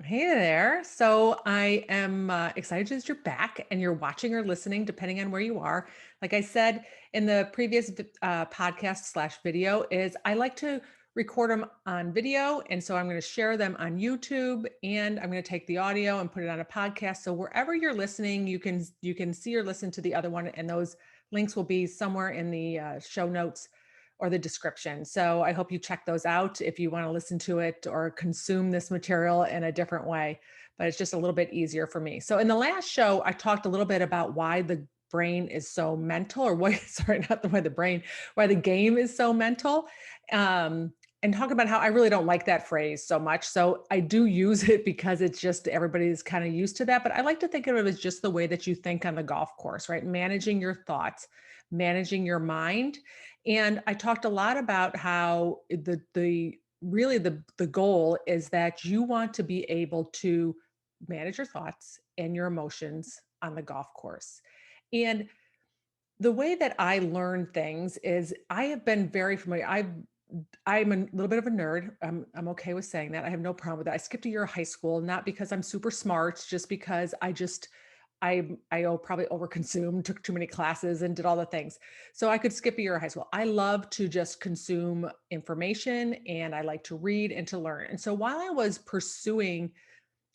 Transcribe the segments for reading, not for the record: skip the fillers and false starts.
Hey there. So I am excited that you're back and you're watching or listening, depending on where you are. Like I said in the previous podcast slash video, is I like to record them on video, and so I'm going to share them on YouTube, and I'm going to take the audio and put it on a podcast. So wherever you're listening, you can see or listen to the other one, and those links will be somewhere in the show notes or the description. So I hope you check those out if you want to listen to it or consume this material in a different way. But it's just a little bit easier for me. So in the last show, I talked a little bit about why the brain is so mental, or why, sorry, not the why the brain, why the game is so mental. And talk about how I really don't like that phrase so much. So I do use it because it's just everybody's kind of used to that. But I like to think of it as just the way that you think on the golf course, right? Managing your thoughts, managing your mind. And I talked a lot about how the really the goal is that you want to be able to manage your thoughts and your emotions on the golf course. And the way that I learn things is I have been very familiar. I'm a little bit of a nerd. I'm okay with saying that. I have no problem with that. I skipped a year of high school, not because I'm super smart, just because probably overconsumed, took too many classes and did all the things. So I could skip a year of high school. I love to just consume information, and I like to read and to learn. And so while I was pursuing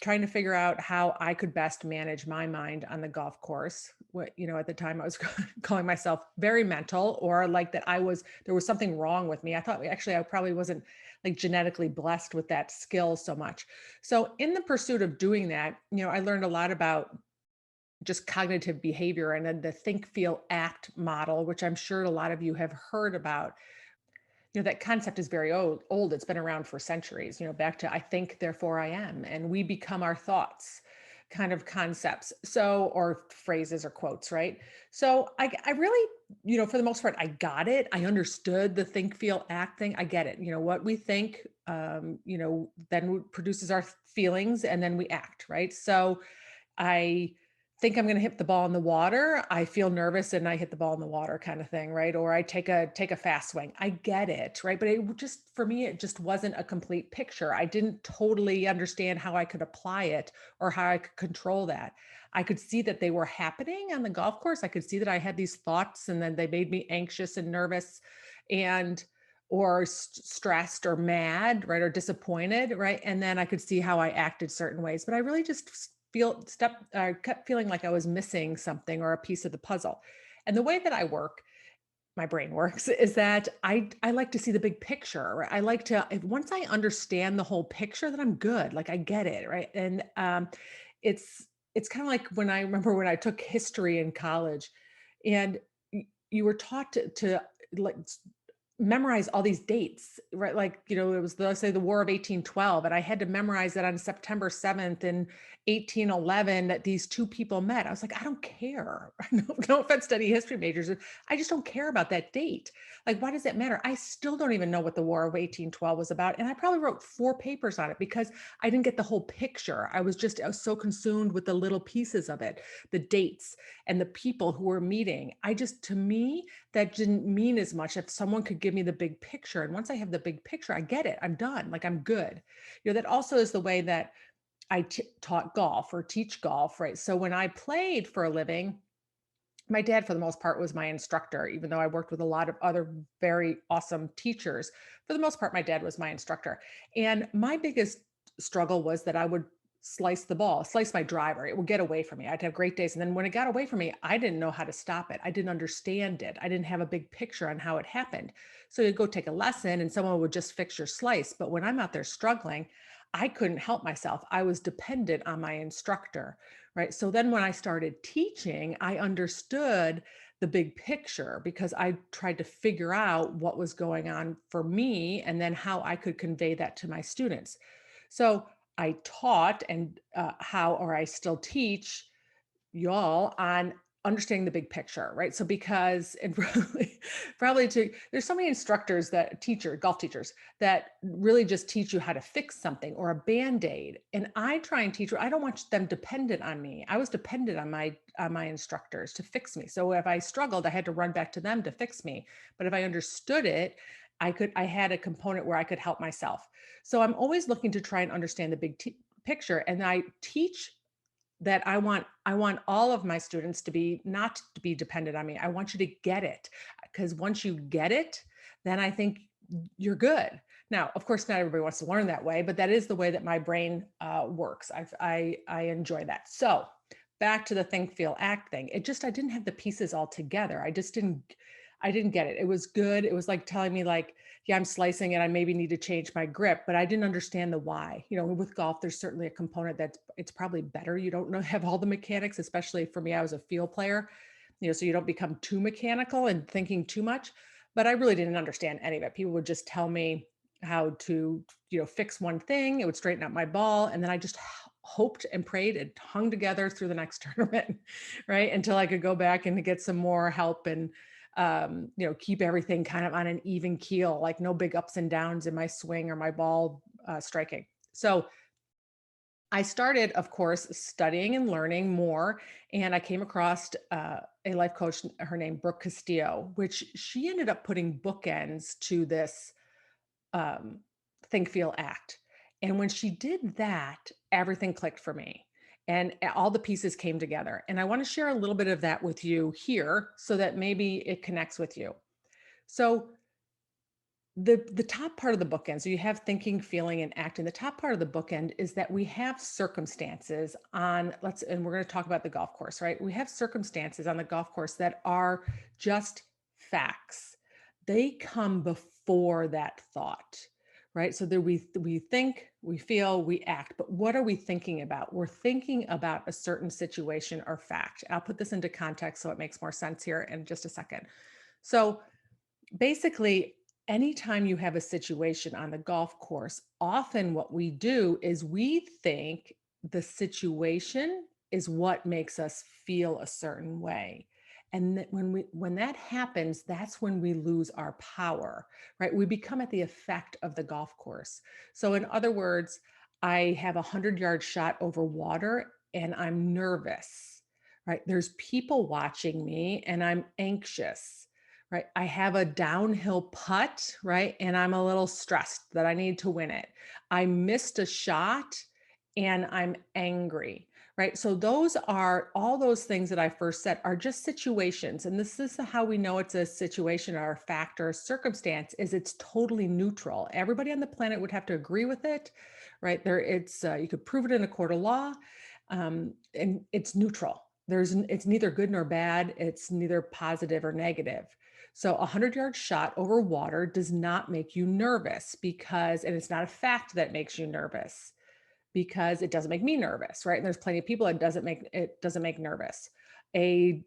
trying to figure out how I could best manage my mind on the golf course. At the time I was calling myself very mental, or like that there was something wrong with me. I thought actually I probably wasn't like genetically blessed with that skill so much. So in the pursuit of doing that, I learned a lot about just cognitive behavior and then the think, feel, act model, which I'm sure a lot of you have heard about. That concept is very old. It's been around for centuries, back to I think, therefore I am. And we become our thoughts kind of concepts. So, or phrases or quotes, right? So I really, for the most part, I got it. I understood the think, feel, act thing. I get it. What we think, then produces our feelings and then we act, right? So I think I'm going to hit the ball in the water. I feel nervous and I hit the ball in the water kind of thing, right? Or I take a fast swing. I get it, right? But for me it just wasn't a complete picture. I didn't totally understand how I could apply it or how I could control that. I could see that they were happening on the golf course. I could see that I had these thoughts and then they made me anxious and nervous and or stressed or mad, right? Or disappointed, right? And then I could see how I acted certain ways. But I really just kept feeling like I was missing something or a piece of the puzzle. And the way that my brain works is that I like to see the big picture, right? I like to once I understand the whole picture, that I'm good. Like I get it, right? And it's it's kind of like when I remember when I took history in college, and you were taught to like memorize all these dates, right? Like, it was let's say the War of 1812, and I had to memorize that on September 7th in 1811 that these two people met. I was like, I don't care. No offense to any history majors. I just don't care about that date. Like, why does that matter? I still don't even know what the War of 1812 was about. And I probably wrote 4 papers on it because I didn't get the whole picture. I was so consumed with the little pieces of it, the dates and the people who were meeting. To me, that didn't mean as much if someone could give me the big picture. And once I have the big picture, I get it. I'm done. Like I'm good. That also is the way that taught golf or teach golf, right? So when I played for a living, my dad, for the most part, was my instructor, even though I worked with a lot of other very awesome teachers. For the most part, my dad was my instructor. And my biggest struggle was that I would slice my driver. It would get away from me. I'd have great days. And then when it got away from me, I didn't know how to stop it. I didn't understand it. I didn't have a big picture on how it happened. So you'd go take a lesson and someone would just fix your slice. But when I'm out there struggling, I couldn't help myself. I was dependent on my instructor, right? So then when I started teaching, I understood the big picture because I tried to figure out what was going on for me and then how I could convey that to my students. So I taught and or I still teach y'all on understanding the big picture, right? So because and probably there's so many instructors golf teachers that really just teach you how to fix something or a band-aid. And I try and teach, I don't want them dependent on me. I was dependent on my instructors to fix me. So if I struggled, I had to run back to them to fix me. But if I understood it, I had a component where I could help myself. So I'm always looking to try and understand the picture. And I teach that I want all of my students to be not to be dependent on me. I want you to get it, because once you get it, then I think you're good. Now, of course, not everybody wants to learn that way, but that is the way that my brain works. I enjoy that. So back to the think, feel, act thing. It just I didn't have the pieces all together. I didn't get it. It was good. It was like telling me like, yeah, I'm slicing and I maybe need to change my grip, but I didn't understand the why. With golf, there's certainly a component that it's probably better. You don't know have all the mechanics, especially for me. I was a field player, so you don't become too mechanical and thinking too much. But I really didn't understand any of it. People would just tell me how to, fix one thing. It would straighten out my ball, and then I just hoped and prayed it hung together through the next tournament, right? Until I could go back and get some more help and keep everything kind of on an even keel, like no big ups and downs in my swing or my ball striking. So I started, of course, studying and learning more, and I came across a life coach, her name Brooke Castillo, which she ended up putting bookends to this um, think, feel, act. And when she did that, everything clicked for me. And all the pieces came together. And I want to share a little bit of that with you here so that maybe it connects with you. So the top part of the bookend, so you have thinking, feeling, and acting. The top part of the bookend is that we have circumstances on and we're going to talk about the golf course, right? We have circumstances on the golf course that are just facts. They come before that thought, right? So there we think, we feel, we act, but what are we thinking about? We're thinking about a certain situation or fact. I'll put this into context so it makes more sense here in just a second. So basically, anytime you have a situation on the golf course, often what we do is we think the situation is what makes us feel a certain way. And when that happens, that's when we lose our power, right? We become at the effect of the golf course. So in other words, I have 100-yard shot over water and I'm nervous, right? There's people watching me and I'm anxious, right? I have a downhill putt, right? And I'm a little stressed that I need to win it. I missed a shot and I'm angry, right? So those are all those things that I first said are just situations. And this is how we know it's a situation or a fact or a circumstance is it's totally neutral. Everybody on the planet would have to agree with it, right? It's you could prove it in a court of law, and it's neutral. It's neither good nor bad. It's neither positive or negative. So a 100-yard shot over water does not make you nervous and it's not a fact that makes you nervous because it doesn't make me nervous, right? And there's plenty of people it doesn't make nervous. A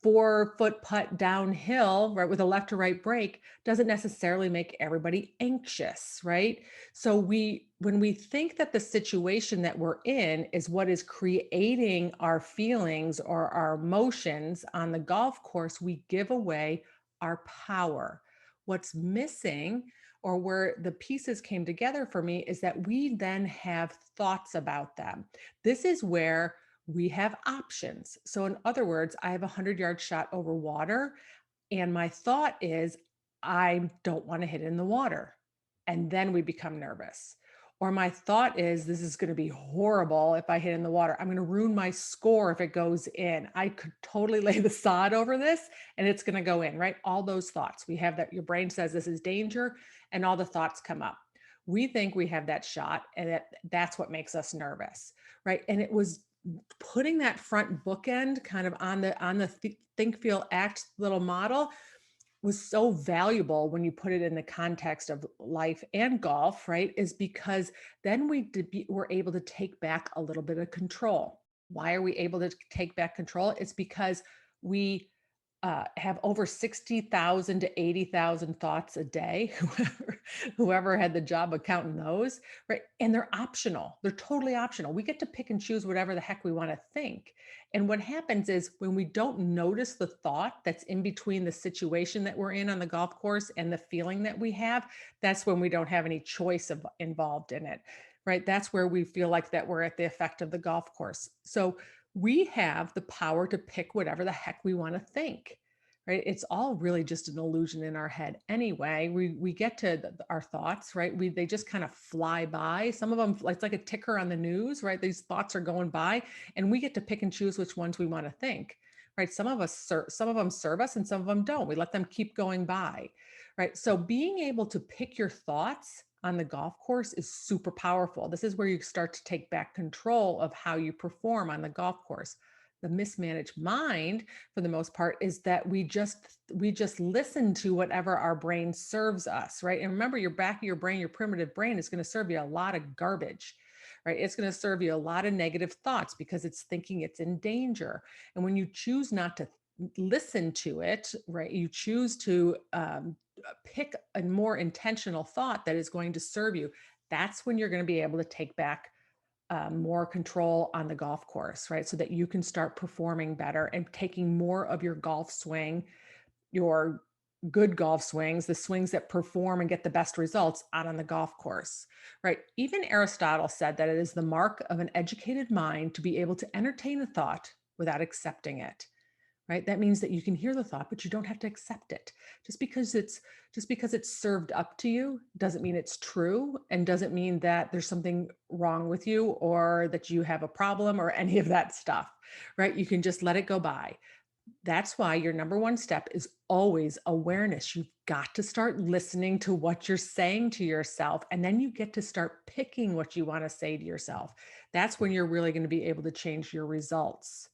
4-foot putt downhill, right, with a left to right break doesn't necessarily make everybody anxious, right? So when we think that the situation that we're in is what is creating our feelings or our emotions on the golf course, we give away our power. What's missing or where the pieces came together for me is that we then have thoughts about them. This is where we have options. So, in other words, I have a 100-yard shot over water, and my thought is, I don't want to hit it in the water. And then we become nervous. Or my thought is, this is going to be horrible if I hit in the water. I'm going to ruin my score if it goes in. I could totally lay the sod over this and it's going to go in, right? All those thoughts. We have that. Your brain says this is danger, and all the thoughts come up. We think we have that shot, and that's what makes us nervous, right? And it was putting that front bookend kind of on the think, feel, act little model was so valuable when you put it in the context of life and golf, right? Is because then we're able to take back a little bit of control. Why are we able to take back control? It's because we have over 60,000 to 80,000 thoughts a day, whoever had the job of counting those, right? And they're optional. They're totally optional. We get to pick and choose whatever the heck we want to think. And what happens is when we don't notice the thought that's in between the situation that we're in on the golf course and the feeling that we have, that's when we don't have any choice involved in it, right? That's where we feel like that we're at the effect of the golf course. So we have the power to pick whatever the heck we want to think, right? It's all really just an illusion in our head anyway. We get to our thoughts, right? They just kind of fly by. Some of them, it's like a ticker on the news, right? These thoughts are going by, and we get to pick and choose which ones we want to think, right? Some of them serve us, and some of them don't. We let them keep going by, right? So being able to pick your thoughts on the golf course is super powerful. This is where you start to take back control of how you perform on the golf course. The mismanaged mind, for the most part, is that we just listen to whatever our brain serves us, right? And remember, your back of your brain, your primitive brain, is going to serve you a lot of garbage, right? It's going to serve you a lot of negative thoughts because it's thinking it's in danger. And when you choose not to listen to it, right, you choose to pick a more intentional thought that is going to serve you. That's when you're going to be able to take back more control on the golf course, right? So that you can start performing better and taking more of your golf swing, your good golf swings, the swings that perform and get the best results out on the golf course, right? Even Aristotle said that it is the mark of an educated mind to be able to entertain a thought without accepting it, right? That means that you can hear the thought, but you don't have to accept it. Just because it's served up to you doesn't mean it's true, and doesn't mean that there's something wrong with you or that you have a problem or any of that stuff, right? You can just let it go by. That's why your number one step is always awareness. You've got to start listening to what you're saying to yourself, and then you get to start picking what you want to say to yourself. That's when you're really going to be able to change your results.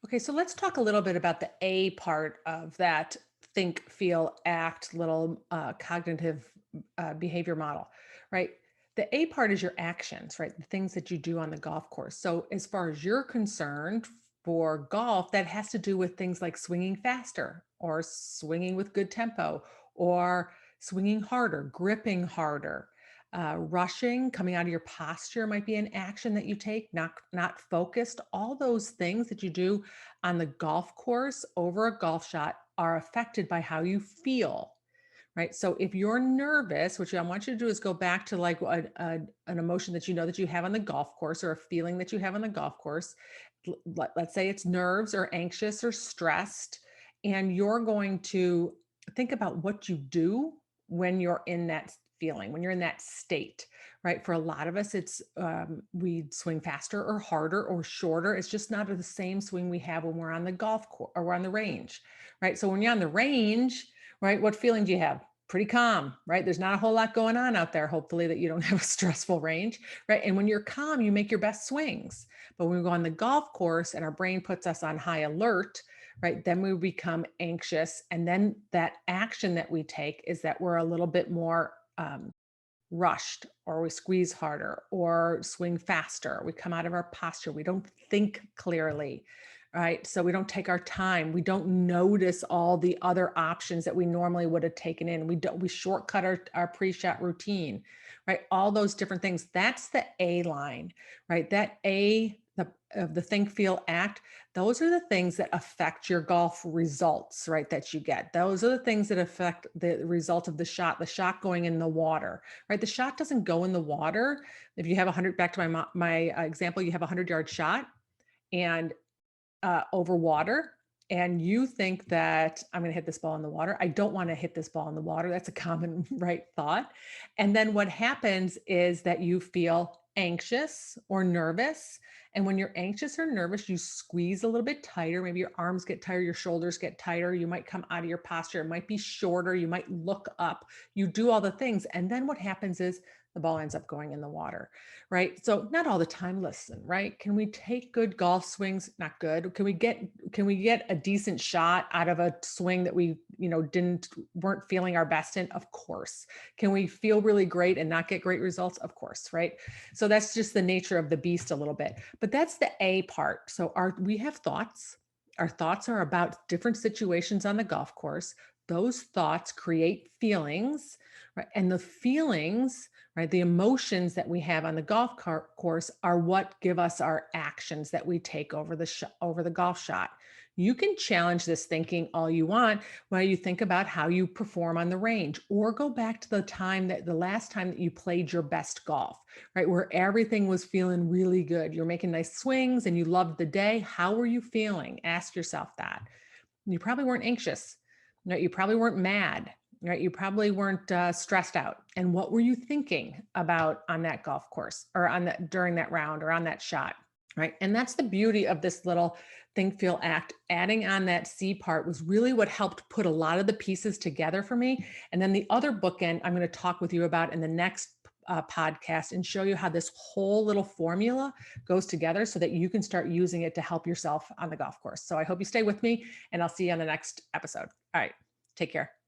Okay, so let's talk a little bit about the A part of that think, feel, act little cognitive behavior model, right? The A part is your actions, right? The things that you do on the golf course. So, as far as you're concerned, for golf, that has to do with things like swinging faster or swinging with good tempo or swinging harder, gripping harder. Rushing, coming out of your posture might be an action that you take, not focused. All those things that you do on the golf course over a golf shot are affected by how you feel, right? So if you're nervous, what I want you to do is go back to like an emotion that you know that you have on the golf course or a feeling that you have on the golf course. Let's say it's nerves or anxious or stressed, and you're going to think about what you do when you're in that feeling, when you're in that state, right? For a lot of us, it's we swing faster or harder or shorter. It's just not the same swing we have when we're on the golf course or we're on the range, right? So when you're on the range, right, what feeling do you have? Pretty calm, right? There's not a whole lot going on out there, hopefully, that you don't have a stressful range, right? And when you're calm, you make your best swings. But when we go on the golf course and our brain puts us on high alert, right, then we become anxious. And then that action that we take is that we're a little bit more rushed, or we squeeze harder or swing faster. We come out of our posture. We don't think clearly, right? So we don't take our time. We don't notice all the other options that we normally would have taken in. We shortcut our pre-shot routine, right? All those different things. That's the A line, right? That A of the think, feel, act, those are the things that affect your golf results, right? That you get. Those are the things that affect the result of the shot going in the water, right? The shot doesn't go in the water. If you have 100, back to my example, you have a 100-yard shot and over water, and you think that I'm going to hit this ball in the water. I don't want to hit this ball in the water. That's a common right thought. And then what happens is that you feel anxious or nervous. And when you're anxious or nervous, you squeeze a little bit tighter. Maybe your arms get tighter, your shoulders get tighter. You might come out of your posture. It might be shorter. You might look up. You do all the things. And then what happens is the ball ends up going in the water, right? So not all the time, listen, right? Can we take good golf swings? Not good. Can we get a decent shot out of a swing that we, weren't feeling our best in? Of course. Can we feel really great and not get great results? Of course, right? So that's just the nature of the beast a little bit. But that's the A part. So we have thoughts. Our thoughts are about different situations on the golf course. Those thoughts create feelings, right? And the feelings, right, the emotions that we have on the course are what give us our actions that we take over the golf shot. You can challenge this thinking all you want while you think about how you perform on the range, or go back to the last time that you played your best golf, right? Where everything was feeling really good. You're making nice swings and you loved the day. How were you feeling? Ask yourself that. You probably weren't anxious, right? You probably weren't mad, right? You probably weren't stressed out. And what were you thinking about on that golf course or on that during that round or on that shot, right? And that's the beauty of this little think, feel, act. Adding on that C part was really what helped put a lot of the pieces together for me. And then the other bookend I'm going to talk with you about in the next podcast and show you how this whole little formula goes together so that you can start using it to help yourself on the golf course. So I hope you stay with me and I'll see you on the next episode. All right. Take care.